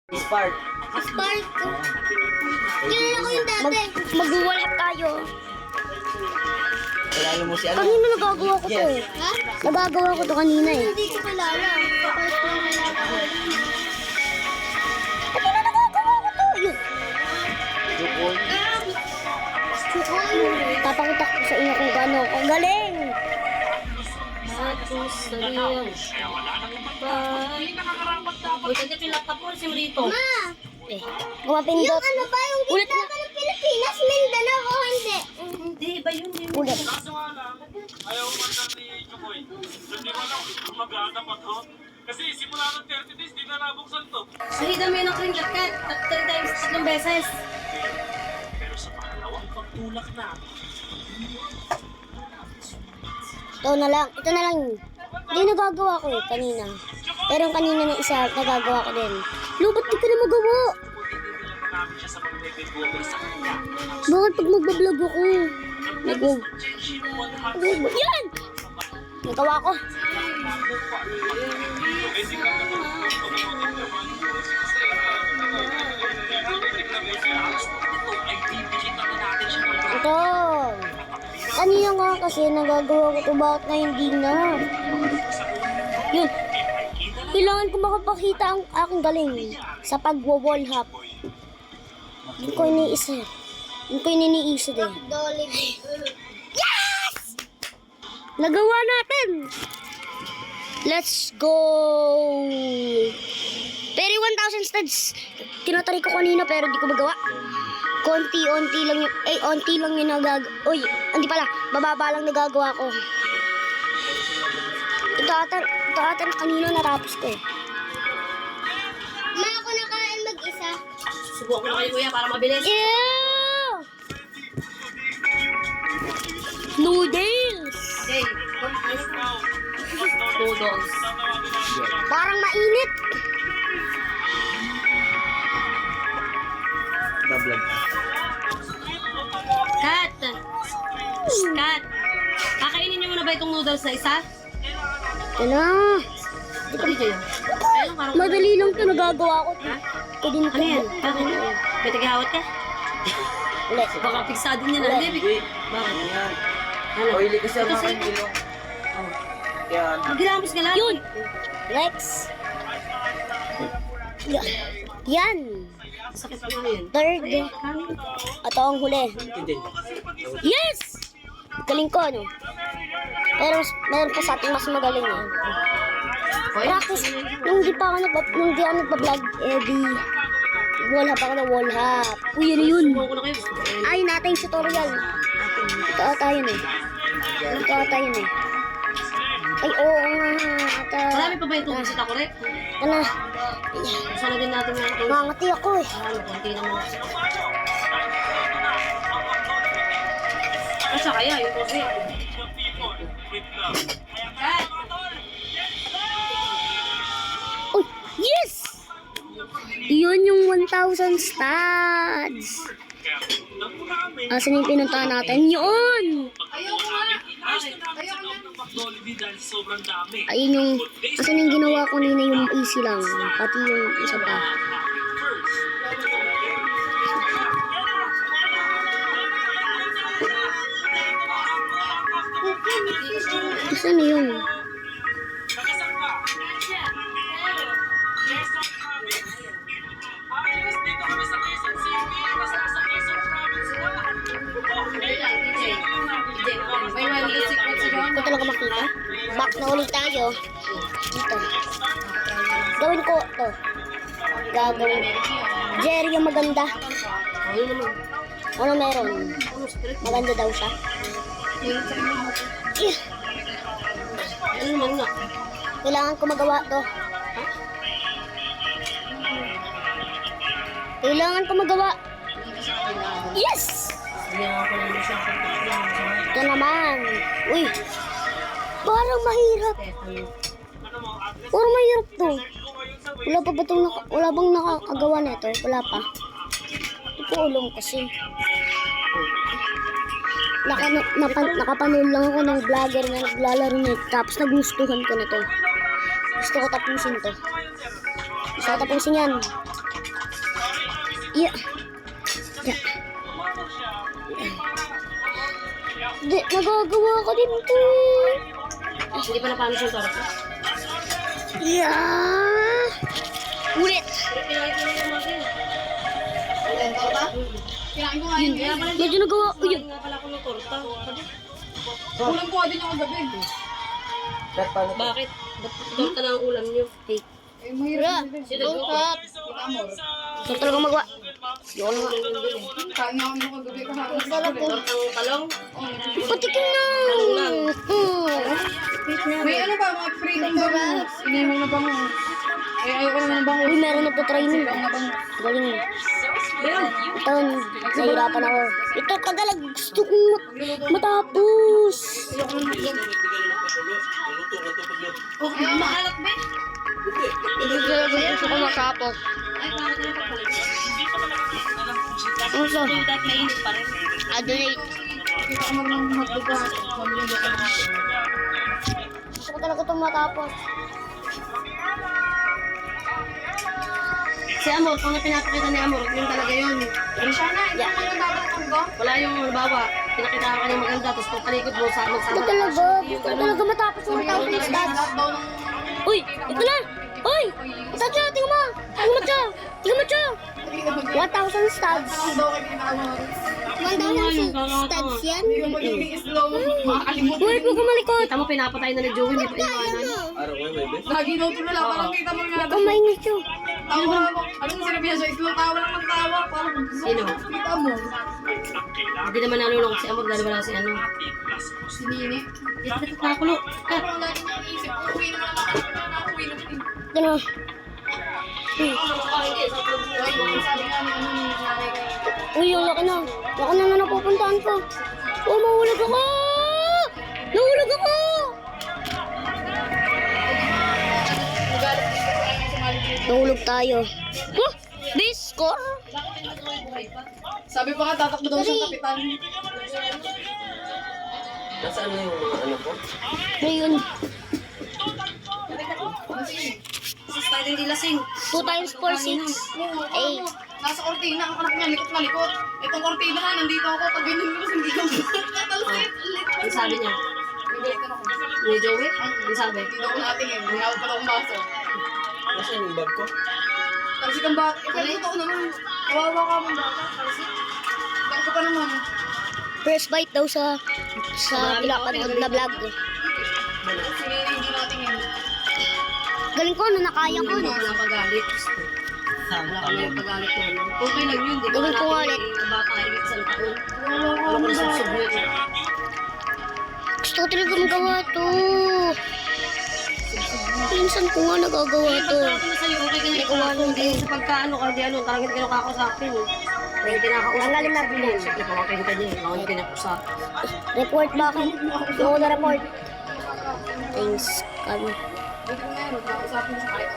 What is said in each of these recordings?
Spark. Spark. Kilala ko yung dati. Mag-wallet tayo. Kilala mo si ano? Kanina nagagawa ko to eh. Ha? Nagagawa ko to kanina eh. Hindi ko kilala. Spark ko lang kilala ko. Kanina nagagawa ko to. Yun. Jukol. Papakita ko sa inyo kung gaano ako galing. Uy, kasi laptop mo si Rito. Ma! Eh, Yung gumapindot. ano ba? Yung Ulit gitna na. ba ng Pilipinas? Mindanao o hindi? Hindi, iba yun. Ulit. Kaso nga lang, ayaw man ni Chukoy. Hindi ko alam kung mag-aana pa to. Kasi simula ng 30 days, di na nabuksan to. Sahidan mo yun ng cream jacket. 3 times, 3 beses. Pero sa pangalawang pagtulak na, Ito na lang. Ito na lang. Hindi nagagawa ko eh kanina. Pero yung kanina na isa, nagagawa ko din. Lo, ba't di ka na magawa? pinilala namin siya sa pag-bebel sa kanya. Bakit pag magbablog ako? Nag-vlog. Yan! Nagawa ko. Ito. Kanina nga kasi nagagawa ko ito. Bakit na hindi na? Yun. Kailangan ko makapakita ang aking galing sa pag-wall hop. Hindi ko iniisa. Hindi ko iniisa din. Dolly. Nagawa natin! Let's go! Pero 1,000 studs, tinatry ko kanina pero di ko magawa. Konti-onti lang yung, onti lang yung uy, hindi pala, bababa lang nagagawa ko. Ito ata kanina natapos ko eh. Ma, ako nakain mag-isa. Subukan ko na kayo, kuya, para mabilis. Ew! Noodles! Okay. Noodles. Parang mainit. Bablog. Cut! Cut! Kakainin niyo muna ba itong noodles na isa? Ito na. Ito dito yun. Ayun, parang... Madali lang ito nagagawa ko. Ha? Ito din Ano yan? Ano yan? May tagahawat ka? Ulit. Baka pigsado niya na. Hindi, Hindi. bakit? Yan. Ano? Oily kasi ang Ito mga sa'yo. ilong. Yan. Ginamos ka lang. Yun. Next. Yan. Sakit mo na yun. Third. Ito ang huli. Hindi. Yes! Galing ko, no? Pero meron pa sa ating mas magaling, eh. Practice. Nung di pa ako nagpa-vlog, di wall hop ako na wall hop. Uy, yun yun. Subukan ko na kayo. Ay, natin yung tutorial. Ito ata yun, eh. Ito ata yun, eh. Ay, oo nga. Ata. Marami pa ba yung tubig sa takuret? Ano? Sana din natin nga ito. Mangati ako, eh. Ano, konti naman. Asa kaya, yung kasi. Uy, yes! Yun yung 1,000 studs. Asan yung pinuntahan natin? Yun! sobrang dami. Ayun yung, asan yung ginawa ko nina yung easy lang. Pati yung isa pa. Asan na yun? Ayos, dito kami sa Quezon City. Mas nasa Quezon Province na. Hindi ko talaga makita. Back na ulit tayo. Dito. Gawin ko to. Gagawin. Jerry yung maganda. Ano meron? Maganda daw siya. Ano naman nga? Kailangan ko magawa to. Kailangan ko magawa. Yes! Ito naman. Uy. Parang mahirap. Parang mahirap to. Wala pa ba itong wala bang nakakagawa nito? Wala pa. Hindi ko alam kasi. Nakapanood lang ako ng vlogger na naglalaro nito. Tapos nagustuhan ko na to. Gusto ko tapusin to. Gusto ko tapusin yan. Yeah. Yeah. Di, nagagawa ko din to. Hindi pa napano siya torta. Yeah. Ulit. Kinain ko nga yun. Kaya pala Medyo nagawa ko yun. nga pala ako ng torta. Kulang ko din yung gabi. Ba't paano to? Bakit? Ba't torta na ang ulam niyo? Hey. Eh, mahirap. Sino Ang nagluto? sarap. Ito talaga magawa. Yun nga. Kain nga ako yung gabi kahapon. Tortang talong? Patikin na. May ano ba, mga freedom ba? Inihimong na bango. Eh, ayoko naman ng bango. Uy, meron nagtatraining. Galing. Ito, nahirapan ako. Ito, tagalag. Gusto kong matapos. Oh, makalat ba? Gusto ko matapos. Ay, bakit na pagpalit? Ano sa? Yung dahil mainit pa rin. Adonate. Kita ko marunong hotdog ha. Gusto ko talaga itong matapos. Si Amor, kung pinapakita ni Amor, yun talaga yun. Rishana, hindi naman yung dapat ang hotdog. Wala yung halimbawa, pinakita ka ng maganda, tapos pagpalikod mo sa Ito magsama. talaga. Gusto ko talaga matapos yung 1,000 stats. Daw ng... Uy, ito na. Uy, ito siya. Tingnan mo. Tingnan mo siya. Tingnan mo siya. 1,000 stats. Ang daw kay pinakawa. 1,000 stats yan. Yung magiging slow, makakalimutan. Uy, huwag ka malikot. Kita mo, pinapatay na ni Joey, hindi pa iwanan. Araw ngayon, bebe? Lagi daw tulala, parang kita mo nga. Huwag ka mainit siya. Tawa mo. Anong sinabi niya siya? Slow tawa lang magtawa. Parang Sino? kita mo. Hindi naman nalulungkot si Amor, dahil wala si ano. Si Nini. Bakit nakakulo? Ka. Parang lagi niya iisip, uwi naman ako. Uwi naman. Ito na. Uy, Ay, sabi nga ni ano ni nanay kay... uy, yung laki na. Laki na na napupuntahan ko. Oh, mahulog ako. Nahulog ako. Nagalit din ko ay sumali dito. Nahulog tayo. Huh? Base score? Sabi pa nga, tatakbo daw siyang kapitan. Nasaan na yung mga ano ko? Ano yun? Si Spider hindi lasing. 2 times 4, 6. 8. Nasa kortina, ang anak niya, likot na likot. Itong kortina ha, nandito ako, pag ganyan ko, hindi ko. Natalsit, Ang sabi niya, Bibalikan ako. ni Joey, ang sabi. Hindi daw ko natin eh, may hawak pa daw akong baso. Nasaan yung bag ko? Talsit ang bata. Eh, pero totoo naman. Kawawa ka mong bata, talsit. Bag ko pa naman. First bite daw sa pinapanood na vlog. Sinili hindi natin yun. Galing ko, ano nakaya ko. Hindi wala pagalit. Wala ka na pagalit ko. Okay lang yun, di ba? Gawin ko nga ulit. Ang bata ay isang taon. Wala ko na subsub yun. Gusto ko talaga magawa to. Pinsan ko nga nagagawa to. Sabi na sa'yo, okay ka na ikaw. Hindi sa pagkaano ka, di ano, talagang hindi ka nakakausapin. May kinakausap. Ang lalim na bilhin. Siyempre, kawakin ka niya. Ako hindi kinakusap. Report ba ako? Hindi ako na-report. Thanks. Kami. Dito ko meron, nakausapin sa kahit.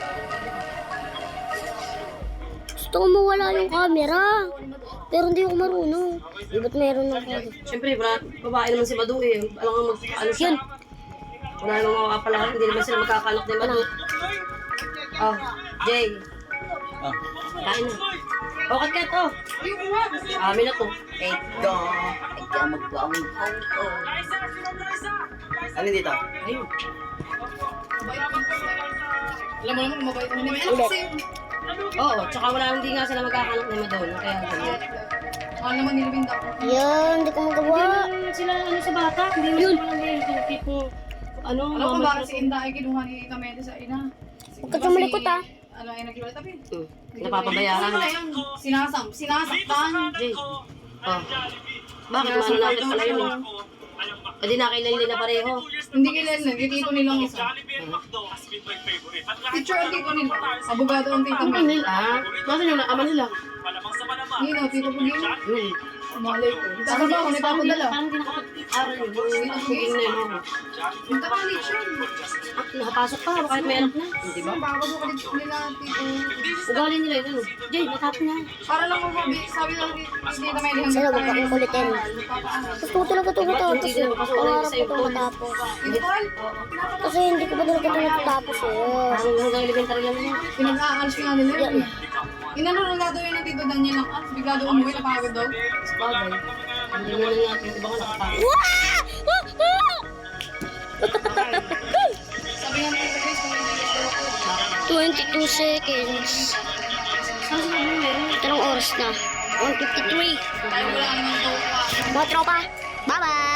Gusto ko mawala yung camera. Pero hindi ako marunong. Di ba't meron ng camera? Siyempre, babae naman si Madu eh. Alam nga ano siya. Yun. Wala namang makakapala. Hindi naman sila magkakanak ni Madu. Oh, Jay. Ah. Kain na. Oh, kat oh. Amin na to. Eh, Ito. Ikaw magpawang ko. Ano dito? ayun. Alam mo naman, mabait mo. Hindi may anak kasi. Oo, tsaka hindi nga sila magkakanak ni Madu. Kaya ganyan. Mahal naman nilibing daw. Yan, hindi ko magawa. Hindi sila ano sa bata. Hindi mo sila yung tipo, ano, Alam ko mama- bakit si Inda ay kinuha ni Kamede sa ina. Huwag ka tumalikot, ah. Ano ay nagkiwala tabi. Napapabayaan. Ano yan? Sinasaktan. Jay. Oh. Bakit maano natin pala yun eh? Hindi na kailan na pareho. Hindi kailan na, tito nilang isa. Teacher ang tito nila. Abogado ang tito Ano nila. nila? Kasi yung ama nila. Yun o, tito Pugin. Hmm. Malay ko. Tapos ba ako nagpapadala? Parang hindi nakapag-aral yun. Yung Pugin na yun. oh. Punta ka ulit siya. Ah, nakapasok pa, kahit may anak na. Di ba? Baka ko ulit nila tito. Ugali nila yun. ano. Jay, natapon na. Para lang mo sabi lang ni Tita Meli hanggang Sana huwag akong kulitin. Gusto ko talaga ito matapos eh. Pangarap ko ito matapos. Tito Paul, Kasi hindi ko pa talaga ito natatapos eh. Parang hanggang elementary lang yun. pinag-aalis nga nila yun. Inano na daw yun ng Tito Daniel lang. Bigla daw umuwi, napagod daw. Bagay. Hindi mo na natin, iba ka nakapagod. Sabi nga ng Tito Grace, kung hindi daw ako. 22 seconds. Saan sila bumili? Ito ng oras na. 1:53. Tayo wala naman daw. Mga tropa, bye-bye!